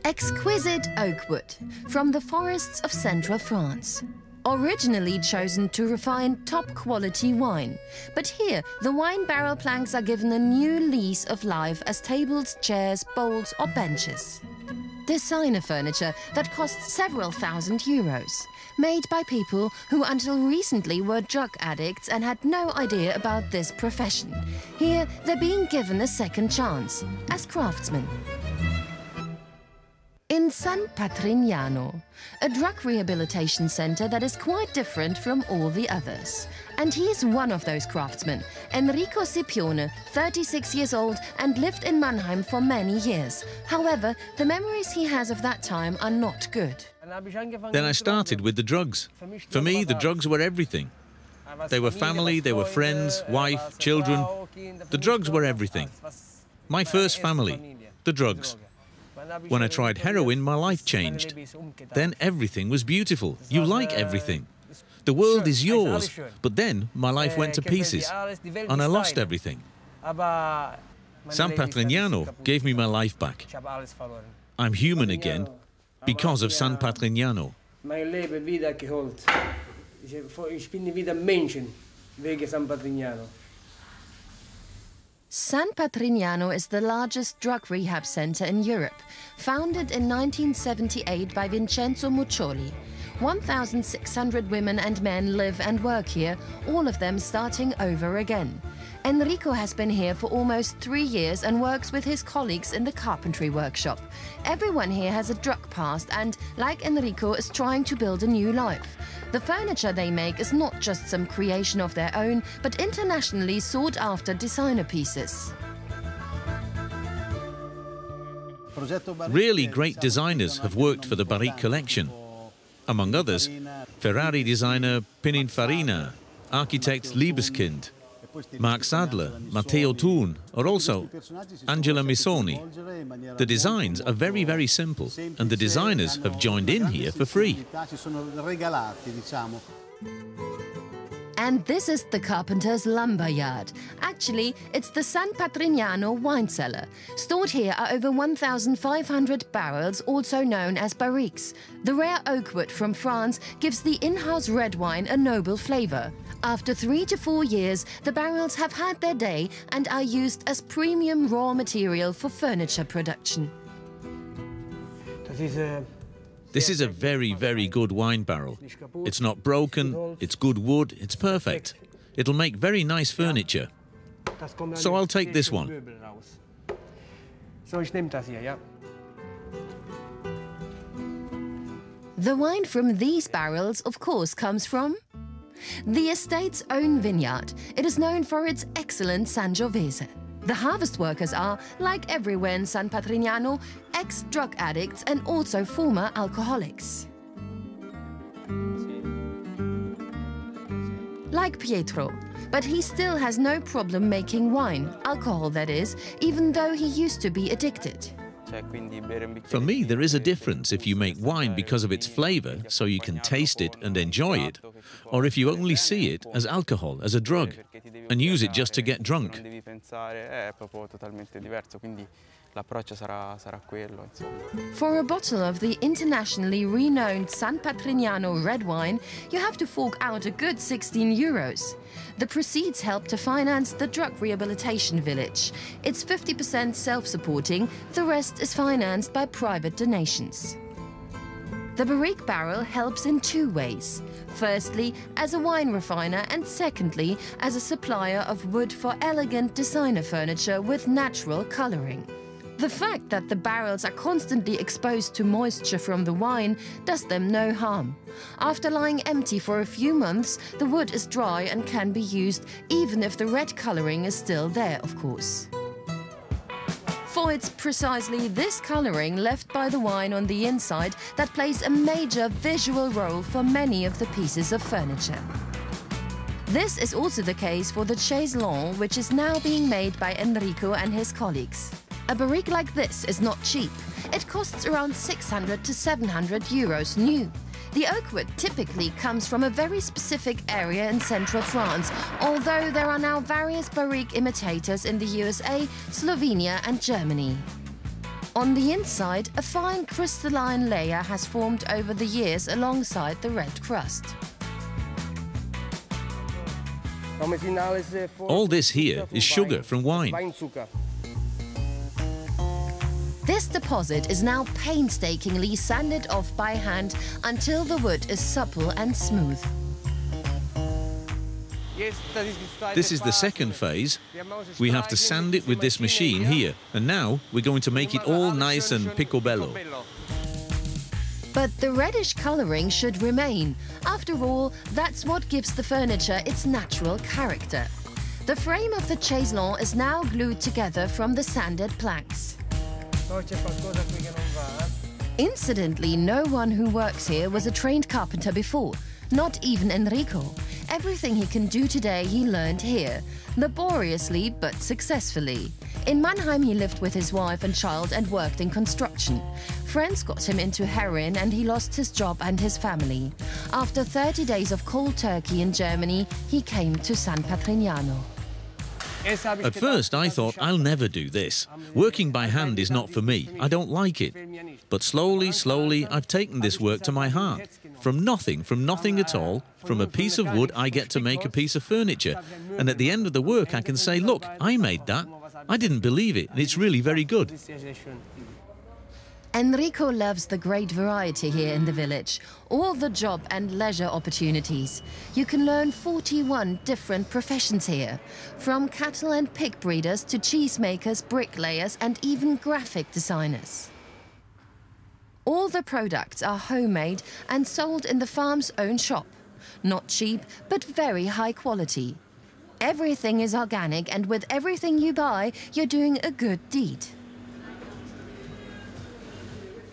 Exquisite oak wood from the forests of central France. Originally chosen to refine top-quality wine, but here the wine barrel planks are given a new lease of life as tables, chairs, bowls or benches. Designer furniture that costs several thousand euros, made by people who until recently were drug addicts and had no idea about this profession. Here they're being given a second chance as craftsmen. In San Patrignano, a drug rehabilitation center that is quite different from all the others. And he is one of those craftsmen, Enrico Scipione, 36 years old and lived in Mannheim for many years. However, the memories he has of that time are not good. Then I started with the drugs. For me, the drugs were everything. They were family, they were friends, wife, children. The drugs were everything. My first family, the drugs. When I tried heroin, my life changed. Then everything was beautiful. You like everything. The world is yours. But then my life went to pieces, and I lost everything. San Patrignano gave me my life back. I'm human again because of San Patrignano. Mijn leven wieder geholt. Ich bin wieder Menschen wegen San Patrignano. San Patrignano is the largest drug rehab center in Europe, founded in 1978 by Vincenzo Muccioli. 1,600 women and men live and work here, all of them starting over again. Enrico has been here for almost 3 years and works with his colleagues in the carpentry workshop. Everyone here has a drug past and, like Enrico, is trying to build a new life. The furniture they make is not just some creation of their own, but internationally sought-after designer pieces. Really great designers have worked for the Barrique collection. Among others, Ferrari designer Pininfarina, architect Liebeskind, Mark Sadler, Matteo Thun, or also Angela Missoni. The designs are very, very simple, and the designers have joined in here for free. And this is the carpenter's lumber yard. Actually, it's the San Patrignano wine cellar. Stored here are over 1,500 barrels, also known as barriques. The rare oak wood from France gives the in-house red wine a noble flavor. After 3 to 4 years, the barrels have had their day and are used as premium raw material for furniture production. This is a very, very good wine barrel. It's not broken, it's good wood, it's perfect. It'll make very nice furniture. So I'll take this one. The wine from these barrels, of course, comes from the estate's own vineyard. It is known for its excellent Sangiovese. The harvest workers are, like everywhere in San Patrignano, ex-drug addicts and also former alcoholics. Like Pietro, but he still has no problem making wine, alcohol that is, even though he used to be addicted. For me, there is a difference if you make wine because of its flavor, so you can taste it and enjoy it, or if you only see it as alcohol, as a drug, and use it just to get drunk. For a bottle of the internationally renowned San Patrignano red wine, you have to fork out a good 16 euros. The proceeds help to finance the drug rehabilitation village. It's 50% self-supporting, the rest is financed by private donations. The barrique barrel helps in 2 ways. Firstly, as a wine refiner, and secondly, as a supplier of wood for elegant designer furniture with natural coloring. The fact that the barrels are constantly exposed to moisture from the wine does them no harm. After lying empty for a few months, the wood is dry and can be used, even if the red coloring is still there, of course. For it's precisely this coloring left by the wine on the inside that plays a major visual role for many of the pieces of furniture. This is also the case for the chaise longue, which is now being made by Enrico and his colleagues. A barrique like this is not cheap. It costs around 600 to 700 euros new. The oak wood typically comes from a very specific area in central France, although there are now various barrique imitators in the USA, Slovenia and Germany. On the inside, a fine crystalline layer has formed over the years alongside the red crust. All this here is sugar from wine. This deposit is now painstakingly sanded off by hand until the wood is supple and smooth. This is the second phase. We have to sand it with this machine here, and now we're going to make it all nice and picobello. But the reddish colouring should remain. After all, that's what gives the furniture its natural character. The frame of the chaiselon is now glued together from the sanded planks. Incidentally, no one who works here was a trained carpenter before, not even Enrico. Everything he can do today he learned here, laboriously but successfully. In Mannheim he lived with his wife and child and worked in construction. Friends got him into heroin and he lost his job and his family. After 30 days of cold turkey in Germany, he came to San Patrignano. At first I thought, I'll never do this. Working by hand is not for me. I don't like it. But slowly, I've taken this work to my heart. From nothing at all, from a piece of wood I get to make a piece of furniture. And at the end of the work I can say, look, I made that. I didn't believe it, and it's really very good. Enrico loves the great variety here in the village, all the job and leisure opportunities. You can learn 41 different professions here, from cattle and pig breeders to cheesemakers, bricklayers and even graphic designers. All the products are homemade and sold in the farm's own shop. Not cheap, but very high quality. Everything is organic, and with everything you buy, you're doing a good deed.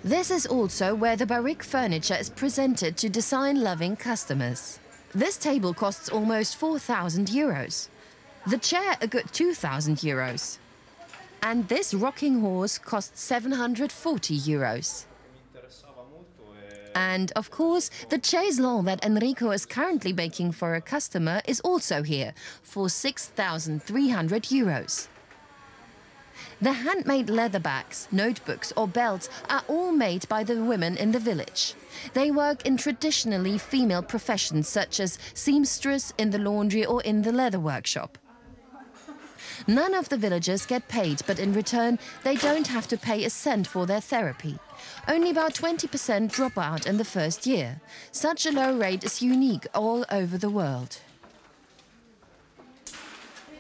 This is also where the Barrique furniture is presented to design-loving customers. This table costs almost 4,000 euros. The chair a good 2,000 euros. And this rocking horse costs 740 euros. And, of course, the chaiselon that Enrico is currently making for a customer is also here, for 6,300 euros. The handmade leather bags, notebooks or belts are all made by the women in the village. They work in traditionally female professions such as seamstress, in the laundry or in the leather workshop. None of the villagers get paid, but in return they don't have to pay a cent for their therapy. Only about 20% drop out in the first year. Such a low rate is unique all over the world.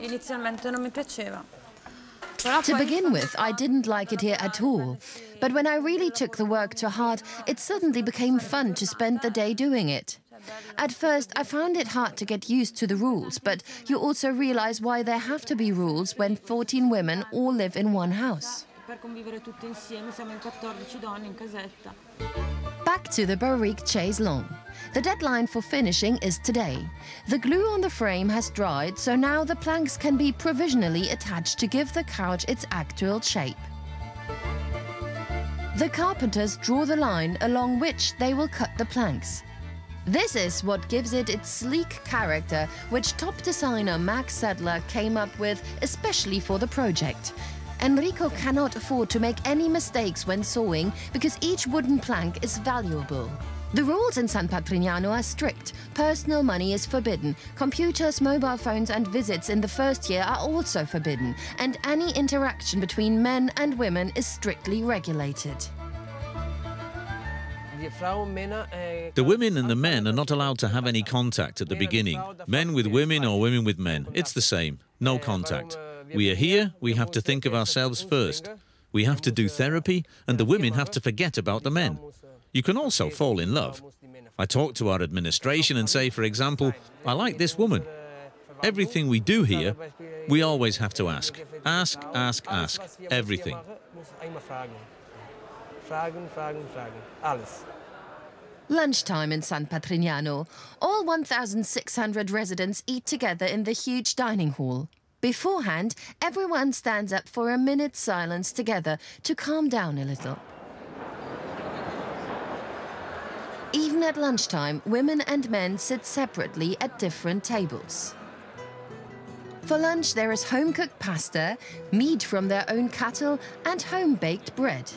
Inizialmente non mi piaceva. To begin with, I didn't like it here at all. But when I really took the work to heart, it suddenly became fun to spend the day doing it. At first, I found it hard to get used to the rules, but you also realize why there have to be rules when 14 women all live in one house. Back to the Barrique chaiselon. The deadline for finishing is today. The glue on the frame has dried, so now the planks can be provisionally attached to give the couch its actual shape. The carpenters draw the line along which they will cut the planks. This is what gives it its sleek character, which top designer Max Sadler came up with especially for the project. Enrico cannot afford to make any mistakes when sawing because each wooden plank is valuable. The rules in San Patrignano are strict. Personal money is forbidden. Computers, mobile phones and visits in the first year are also forbidden. And any interaction between men and women is strictly regulated. The women and the men are not allowed to have any contact at the beginning. Men with women or women with men. It's the same. No contact. We are here, we have to think of ourselves first. We have to do therapy, and the women have to forget about the men. You can also fall in love. I talk to our administration and say, for example, I like this woman. Everything we do here, we always have to ask. Ask, ask, ask. Everything. Lunchtime in San Patrignano. All 1,600 residents eat together in the huge dining hall. Beforehand, everyone stands up for a minute's silence together to calm down a little. Even at lunchtime, women and men sit separately at different tables. For lunch, there is home-cooked pasta, meat from their own cattle, and home-baked bread.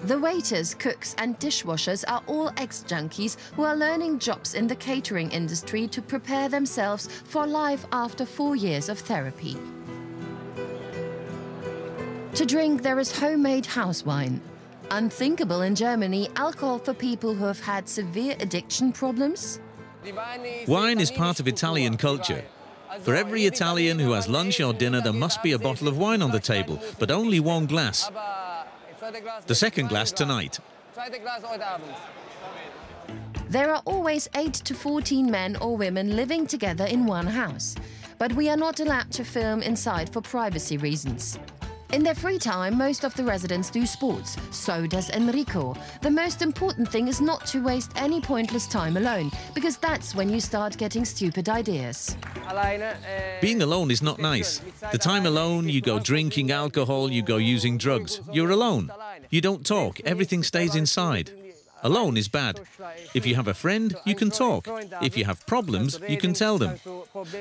The waiters, cooks, and dishwashers are all ex-junkies who are learning jobs in the catering industry to prepare themselves for life after 4 years of therapy. To drink, there is homemade house wine. Unthinkable in Germany, alcohol for people who have had severe addiction problems. Wine is part of Italian culture. For every Italian who has lunch or dinner, there must be a bottle of wine on the table, but only one glass. The second glass tonight. There are always 8 to 14 men or women living together in one house, but we are not allowed to film inside for privacy reasons. In their free time, most of the residents do sports. So does Enrico. The most important thing is not to waste any pointless time alone, because that's when you start getting stupid ideas. Being alone is not nice. The time alone, you go drinking alcohol, you go using drugs. You're alone. You don't talk. Everything stays inside. Alone is bad. If you have a friend, you can talk. If you have problems, you can tell them.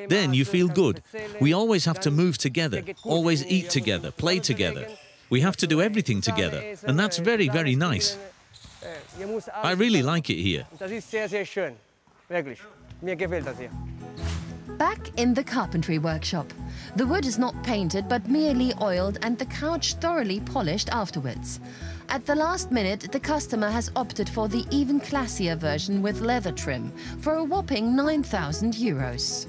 Then you feel good. We always have to move together, always eat together, play together. We have to do everything together, and that's very, very nice. I really like it here. Back in the carpentry workshop. The wood is not painted but merely oiled and the couch thoroughly polished afterwards. At the last minute, the customer has opted for the even classier version with leather trim for a whopping 9,000 euros.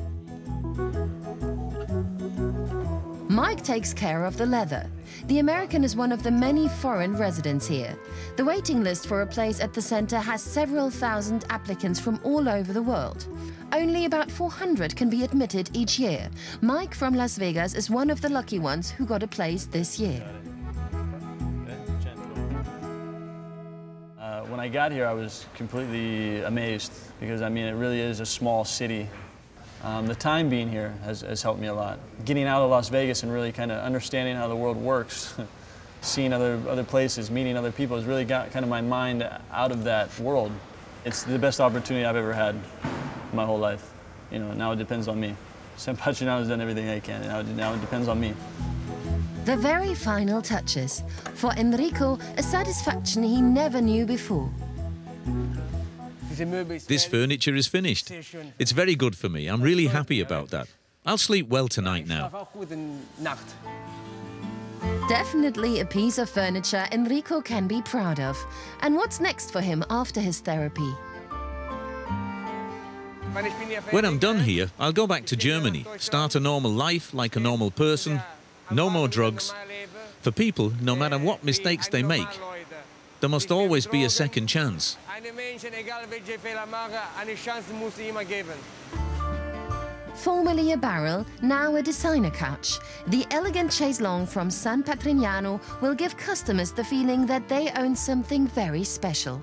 Mike takes care of the leather. The American is one of the many foreign residents here. The waiting list for a place at the center has several thousand applicants from all over the world. Only about 400 can be admitted each year. Mike from Las Vegas is one of the lucky ones who got a place this year. When I got here, I was completely amazed because, I mean, it really is a small city. The time being here has helped me a lot. Getting out of Las Vegas and really kind of understanding how the world works, seeing other places, meeting other people, has really got kind of my mind out of that world. It's the best opportunity I've ever had my whole life. You know, now it depends on me. San Patrignano has done everything I can, and now it depends on me. The very final touches. For Enrico, a satisfaction he never knew before. This furniture is finished. It's very good for me. I'm really happy about that. I'll sleep well tonight now. Definitely a piece of furniture Enrico can be proud of. And what's next for him after his therapy? When I'm done here, I'll go back to Germany, start a normal life like a normal person, no more drugs. For people, no matter what mistakes they make, there must always be a second chance. Formerly a barrel, now a designer couch, the elegant chaise longue from San Patrignano will give customers the feeling that they own something very special.